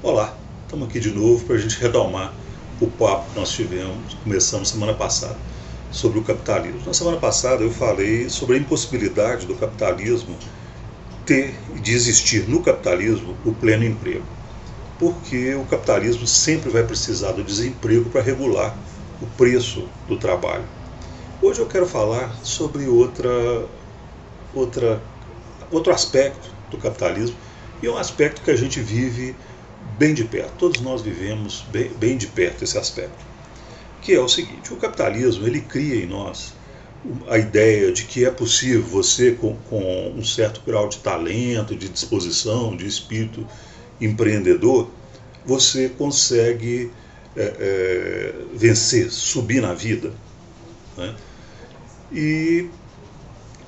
Olá, estamos aqui de novo para a gente retomar o papo que nós começamos semana passada, sobre o capitalismo. Na semana passada eu falei sobre a impossibilidade do capitalismo de existir no capitalismo o pleno emprego, porque o capitalismo sempre vai precisar do desemprego para regular o preço do trabalho. Hoje eu quero falar sobre outro aspecto do capitalismo, e é um aspecto que a gente vive bem de perto. Todos nós vivemos bem de perto esse aspecto, que é o seguinte: o capitalismo ele cria em nós a ideia de que é possível você, com um certo grau de talento, de disposição, de espírito empreendedor, você consegue vencer, subir na vida, né? E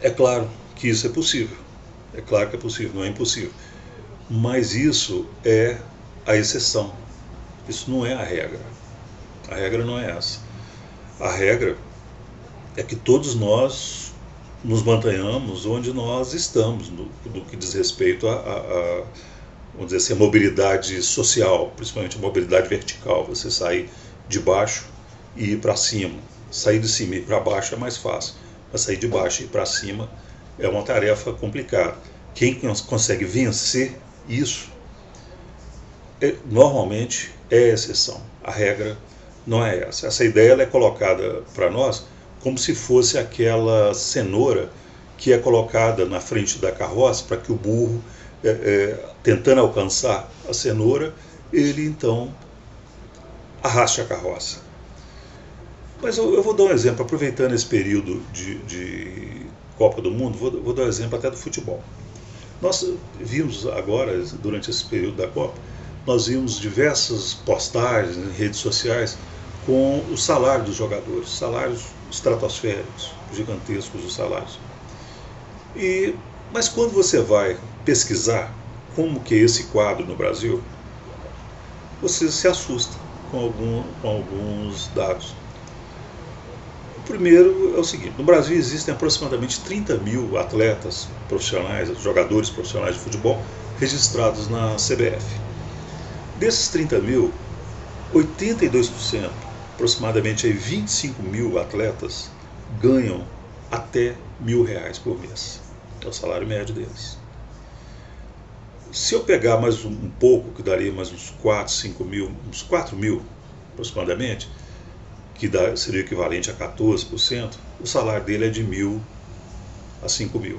é claro que isso é possível. É claro que é possível, não é impossível. Mas isso é a exceção. Isso não é a regra. A regra não é essa. A regra é que todos nós nos mantenhamos onde nós estamos, no que diz respeito vamos dizer assim, a mobilidade social, principalmente a mobilidade vertical. Você sair de baixo e ir para cima. Sair de cima e ir para baixo é mais fácil, mas sair de baixo e ir para cima é uma tarefa complicada. Quem consegue vencer isso normalmente é exceção. A regra não é essa. Essa ideia ela é colocada para nós como se fosse aquela cenoura que é colocada na frente da carroça para que o burro, tentando alcançar a cenoura, ele então arraste a carroça. Mas eu vou dar um exemplo, aproveitando esse período de Copa do Mundo, vou dar um exemplo até do futebol. Nós vimos agora, durante esse período da Copa, nós vimos diversas postagens em redes sociais com o salário dos jogadores, salários estratosféricos, gigantescos os salários. Mas quando você vai pesquisar como que é esse quadro no Brasil, você se assusta com alguns dados. O primeiro é o seguinte: no Brasil existem aproximadamente 30 mil atletas profissionais, jogadores profissionais de futebol, registrados na CBF. Desses 30 mil, 82%, aproximadamente 25 mil atletas, ganham até R$1.000 por mês. É o salário médio deles. Se eu pegar mais um pouco, que daria mais uns 4, 5 mil, uns 4 mil aproximadamente, que seria o equivalente a 14%, o salário dele é de 1.000 a 5.000.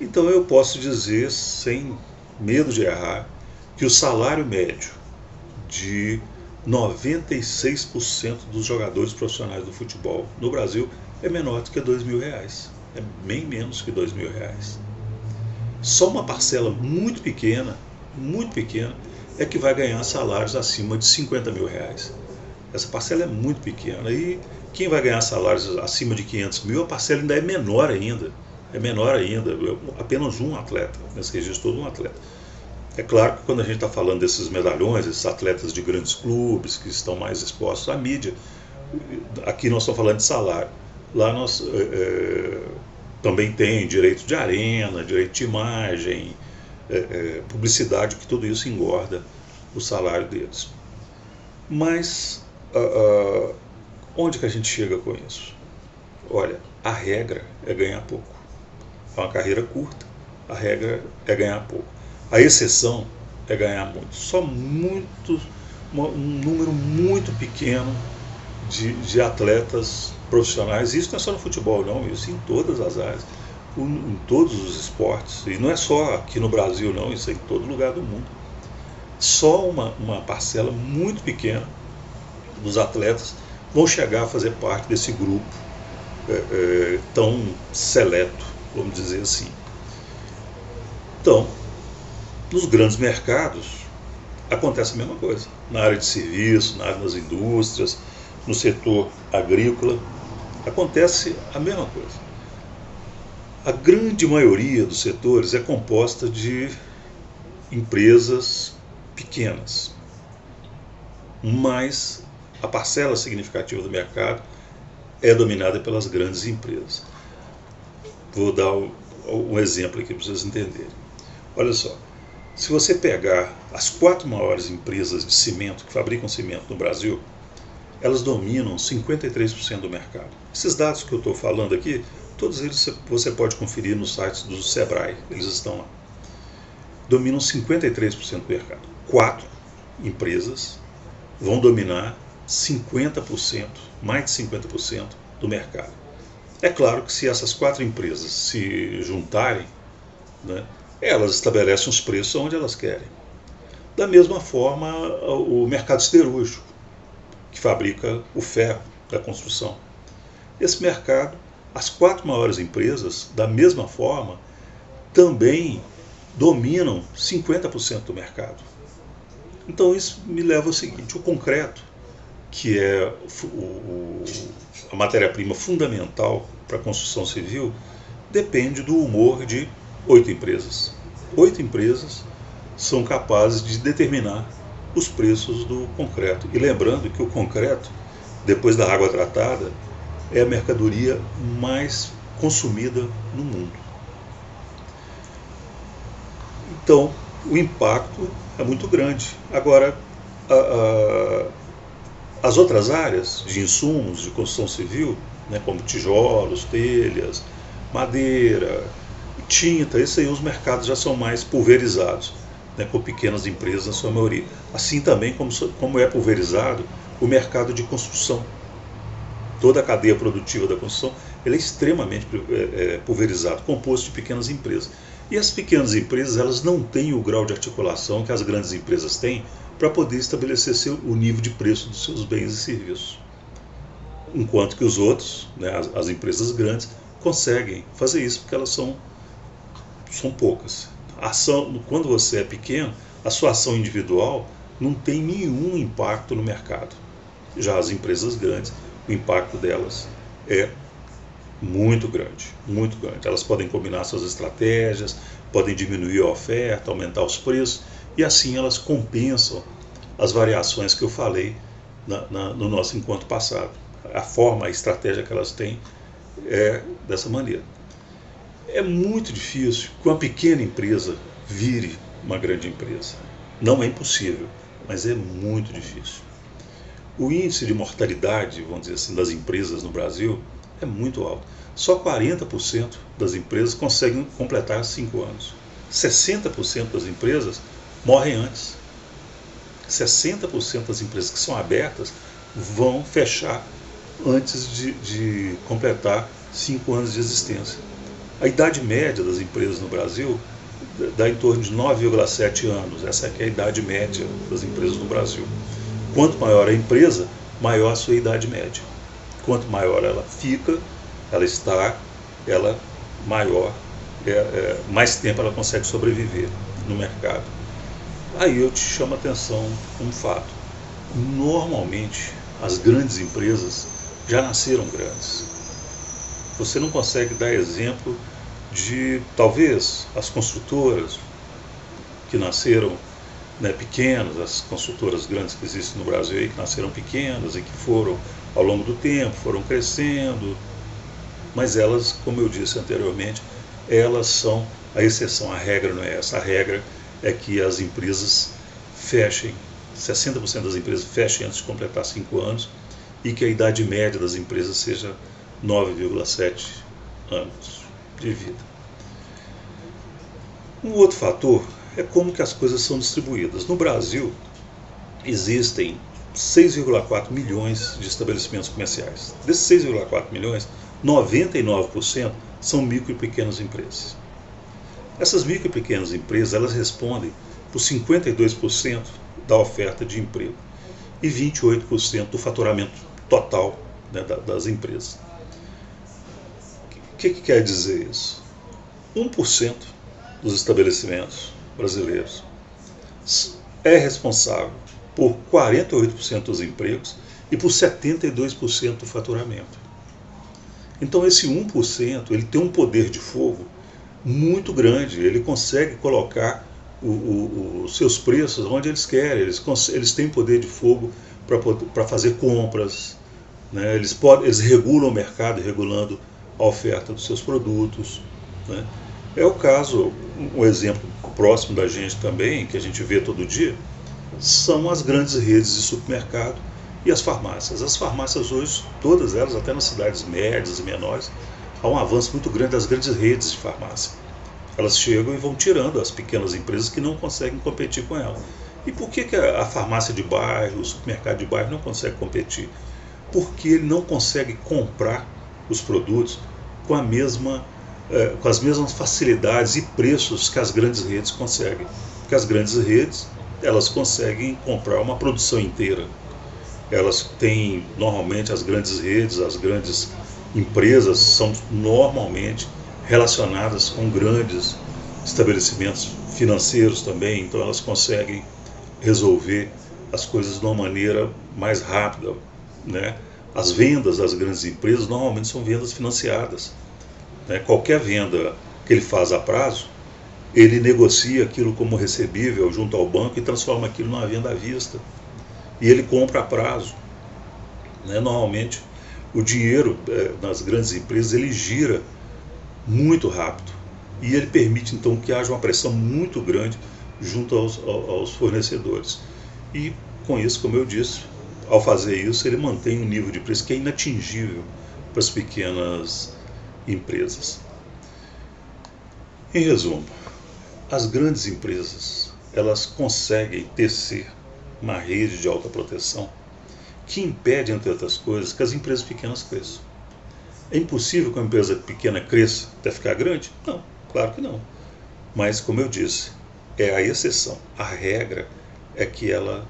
Então eu posso dizer, sem medo de errar, que o salário médio de 96% dos jogadores profissionais do futebol no Brasil é menor do que R$2.000. É bem menos que R$2.000. Só uma parcela muito pequena, é que vai ganhar salários acima de R$50.000. Essa parcela é muito pequena. E quem vai ganhar salários acima de 500 mil, a parcela ainda é menor ainda. Apenas um atleta, nesse registro todo um atleta. É claro que quando a gente está falando desses medalhões, esses atletas de grandes clubes que estão mais expostos à mídia, aqui nós estamos falando de salário. Lá nós também tem direito de arena, direito de imagem, publicidade, que tudo isso engorda o salário deles. Mas onde que a gente chega com isso? Olha, a regra é ganhar pouco. É uma carreira curta, a regra é ganhar pouco. A exceção é ganhar muito. Só um número muito pequeno de atletas profissionais. Isso não é só no futebol, não, isso em todas as áreas, em todos os esportes. E não é só aqui no Brasil, não, isso é em todo lugar do mundo. Só uma parcela muito pequena dos atletas vão chegar a fazer parte desse grupo tão seleto, vamos dizer assim. Então, nos grandes mercados acontece a mesma coisa. Na área de serviço, na área das indústrias, no setor agrícola, acontece a mesma coisa. A grande maioria dos setores é composta de empresas pequenas, mas a parcela significativa do mercado é dominada pelas grandes empresas. Vou dar um exemplo aqui para vocês entenderem. Olha só, Se você pegar as 4 maiores empresas de cimento que fabricam cimento no Brasil, elas dominam 53% do mercado. Esses dados que eu estou falando aqui, todos eles você pode conferir nos sites do Sebrae, eles estão lá. Dominam 53% do mercado. 4 empresas vão dominar 50%, mais de 50% do mercado. É claro que se essas 4 empresas se juntarem, né, elas estabelecem os preços onde elas querem. Da mesma forma, o mercado siderúrgico, que fabrica o ferro da construção. Esse mercado, as 4 maiores empresas, da mesma forma, também dominam 50% do mercado. Então isso me leva ao seguinte: o concreto, que é a matéria-prima fundamental para a construção civil, depende do humor de 8 empresas. 8 empresas são capazes de determinar os preços do concreto. E lembrando que o concreto, depois da água tratada, é a mercadoria mais consumida no mundo. Então, o impacto é muito grande. Agora, as outras áreas de insumos de construção civil, né, como tijolos, telhas, madeira, tinta, esses aí os mercados já são mais pulverizados, né, com pequenas empresas na sua maioria. Assim também como é pulverizado o mercado de construção. Toda a cadeia produtiva da construção ele é extremamente pulverizado, composto de pequenas empresas. E as pequenas empresas elas não têm o grau de articulação que as grandes empresas têm para poder estabelecer o nível de preço dos seus bens e serviços. Enquanto que os outros, né, as empresas grandes, conseguem fazer isso porque elas são poucas. Quando você é pequeno, a sua ação individual não tem nenhum impacto no mercado. Já as empresas grandes, o impacto delas é muito grande, muito grande. Elas podem combinar suas estratégias, podem diminuir a oferta, aumentar os preços, e assim elas compensam as variações que eu falei no nosso encontro passado. A estratégia que elas têm é dessa maneira. É muito difícil que uma pequena empresa vire uma grande empresa. Não é impossível, mas é muito difícil. O índice de mortalidade, vamos dizer assim, das empresas no Brasil é muito alto. Só 40% das empresas conseguem completar 5 anos. 60% das empresas morrem antes. 60% das empresas que são abertas vão fechar antes de completar 5 anos de existência. A idade média das empresas no Brasil dá em torno de 9,7 anos. Essa é a idade média das empresas no Brasil. Quanto maior a empresa, maior a sua idade média. Quanto maior ela fica, maior, mais tempo ela consegue sobreviver no mercado. Aí eu te chamo a atenção um fato. Normalmente, as grandes empresas já nasceram grandes. Você não consegue dar exemplo de, talvez, as construtoras que nasceram, né, pequenas, as construtoras grandes que existem no Brasil aí, que nasceram pequenas e que foram, ao longo do tempo, foram crescendo, mas elas, como eu disse anteriormente, elas são a exceção, a regra não é essa. A regra é que as empresas fechem, 60% das empresas fechem antes de completar 5 anos e que a idade média das empresas seja 9,7 anos de vida. Um outro fator é como que as coisas são distribuídas. No Brasil, existem 6,4 milhões de estabelecimentos comerciais. Desses 6,4 milhões, 99% são micro e pequenas empresas. Essas micro e pequenas empresas, elas respondem por 52% da oferta de emprego e 28% do faturamento total, né, das empresas. O que quer dizer isso? 1% dos estabelecimentos brasileiros é responsável por 48% dos empregos e por 72% do faturamento. Então esse 1% ele tem um poder de fogo muito grande, ele consegue colocar os seus preços onde eles querem, eles têm poder de fogo para fazer compras, né? Eles regulam o mercado, regulando a oferta dos seus produtos, né? É o caso, um exemplo próximo da gente também, que a gente vê todo dia, são as grandes redes de supermercado e as farmácias. As farmácias hoje, todas elas, até nas cidades médias e menores, há um avanço muito grande das grandes redes de farmácia. Elas chegam e vão tirando as pequenas empresas que não conseguem competir com ela. E por que a farmácia de bairro, o supermercado de bairro não consegue competir? Porque ele não consegue comprar os produtos com as mesmas facilidades e preços que as grandes redes conseguem. Porque as grandes redes, elas conseguem comprar uma produção inteira. Elas têm, normalmente, as grandes redes, as grandes empresas são normalmente relacionadas com grandes estabelecimentos financeiros também, então elas conseguem resolver as coisas de uma maneira mais rápida, né? As vendas das grandes empresas normalmente são vendas financiadas, né? Qualquer venda que ele faz a prazo, ele negocia aquilo como recebível junto ao banco e transforma aquilo numa venda à vista. E ele compra a prazo, né? Normalmente o dinheiro nas grandes empresas ele gira muito rápido e ele permite então que haja uma pressão muito grande junto aos fornecedores. E com isso, como eu disse, ao fazer isso, ele mantém um nível de preço que é inatingível para as pequenas empresas. Em resumo, as grandes empresas, elas conseguem tecer uma rede de autoproteção que impede, entre outras coisas, que as empresas pequenas cresçam. É impossível que uma empresa pequena cresça até ficar grande? Não, claro que não. Mas, como eu disse, é a exceção. A regra é que ela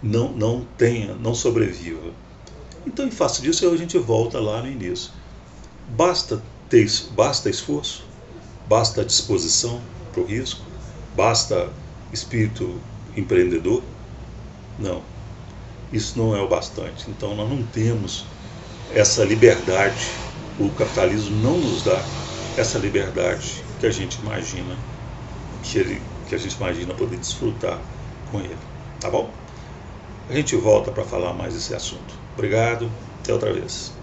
não sobreviva. Então, em face disso, a gente volta lá no início. Basta esforço, basta disposição para o risco, basta espírito empreendedor? Não, isso não é o bastante. Então, nós não temos essa liberdade, o capitalismo não nos dá essa liberdade que a gente imagina que a gente imagina poder desfrutar com ele, tá bom? A gente volta para falar mais desse assunto. Obrigado, até outra vez.